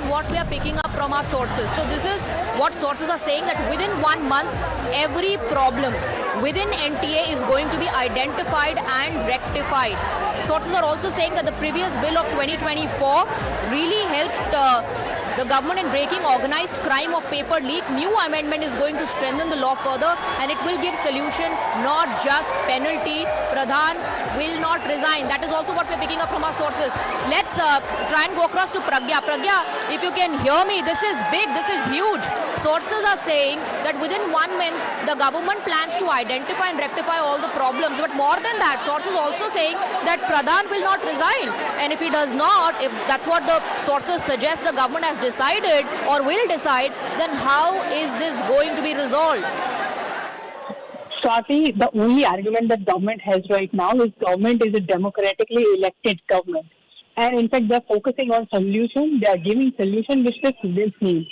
is what we are picking up from our sources. So this is what sources are saying, that within 1 month, every problem within NTA is going to be identified and rectified. Sources are also saying that the previous bill of 2024 really helped the government in breaking organized crime of paper leak. New amendment is going to strengthen the law further, and it will give solution, not just penalty. Pradhan will not resign. That is also what we're picking up from our sources. Let's try and go across to Pragya. Pragya, if you can hear me, this is big, this is huge. Sources are saying that within 1 month, the government plans to identify and rectify all the problems. But more than that, sources also saying that Pradhan will not resign. And if he does not, if that's what the sources suggest the government has decided or will decide, then how is this going to be resolved? Swati, the only argument that government has right now is government is a democratically elected government. And in fact, they're focusing on solution. They are giving solution which the citizens need.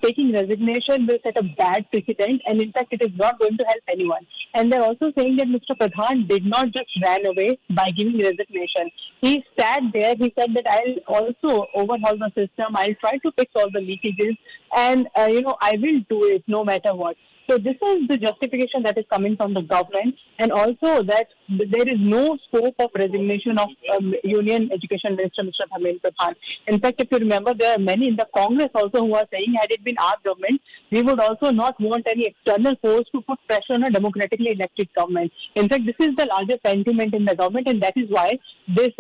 Taking resignation will set a bad precedent, and in fact, it is not going to help anyone. And they're also saying that Mr. Pradhan did not just run away by giving resignation. He sat there. He said that I'll also overhaul the system. I'll try to fix all the leakages, and I will do it no matter what. So this is the justification that is coming from the government, and also that there is no scope of resignation of Union Education Minister Mr. Dharmendra Pradhan. In fact, if you remember, there are many in the Congress also who are saying, had it been our government, we would also not want any external force to put pressure on a democratically elected government. In fact, this is the largest sentiment in the government, and that is why this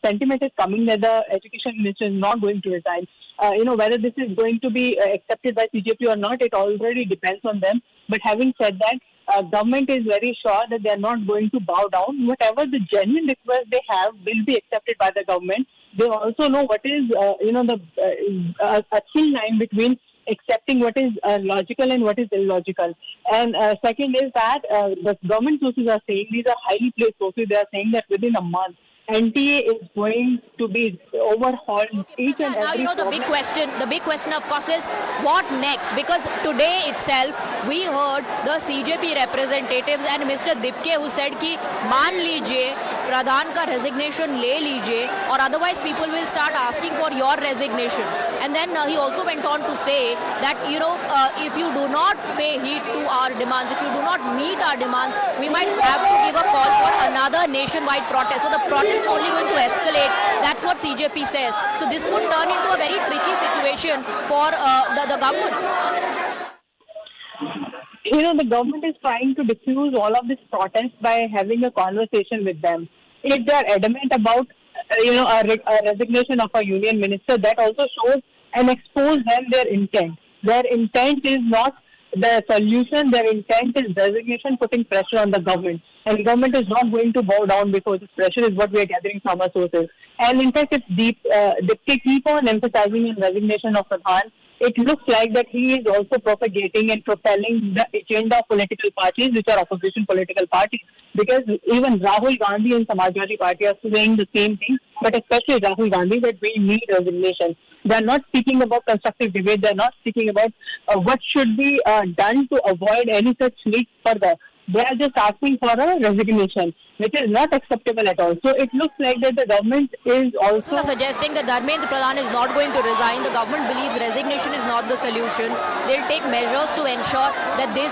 sentiment is coming that the Education Minister is not going to resign. Whether this is going to be accepted by CJP or not, it already depends on them. But having said that, government is very sure that they are not going to bow down. Whatever the genuine request they have will be accepted by the government. They also know what is, a thin line between accepting what is logical and what is illogical. And second is that the government sources are saying, these are highly placed sources, they are saying that within a month, NTA is going to be overhauled each and every. Now, the big question of course is what next? Because today itself we heard the CJP representatives and Mr. Dipke who said ki मान लीजिए Pradhan का resignation ले लीजिए or otherwise people will start asking for your resignation. And then he also went on to say that if you do not pay heed to our demands, if you do not meet our demands, we might have to give a call for another nationwide protest. So the protest is only going to escalate. That's what CJP says. So this could turn into a very tricky situation for the government. The government is trying to diffuse all of this protest by having a conversation with them. If they are adamant about, a resignation of a union minister, that also shows and exposes them their intent. Their intent is not the solution. Their intent is resignation, putting pressure on the government. And the government is not going to bow down because this pressure is what we are gathering from our sources. And in fact, if they keep on emphasizing the resignation of Pradhan, it looks like that he is also propagating and propelling the agenda of political parties, which are opposition political parties. Because even Rahul Gandhi and Samajwadi Party are saying the same thing, but especially Rahul Gandhi, that we need resignation. They are not speaking about constructive debate. They are not speaking about what should be done to avoid any such leaks further. They are just asking for a resignation, which is not acceptable at all. So it looks like that the government is also suggesting that Dharmendra Pradhan is not going to resign. The government believes resignation is not the solution. They'll take measures to ensure that this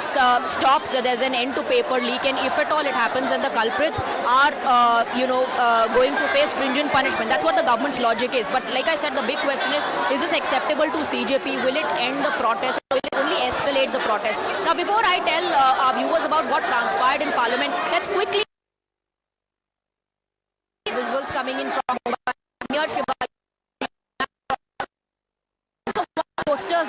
stops, that there's an end to paper leak, and if at all it happens, then the culprits are, going to face stringent punishment. That's what the government's logic is. But like I said, the big question is this acceptable to CJP? Will it end the protest? Or will it only escalate the protest? Now, before I tell our viewers about what transpired in Parliament, let's quickly visuals coming in from near Shivaji. Posters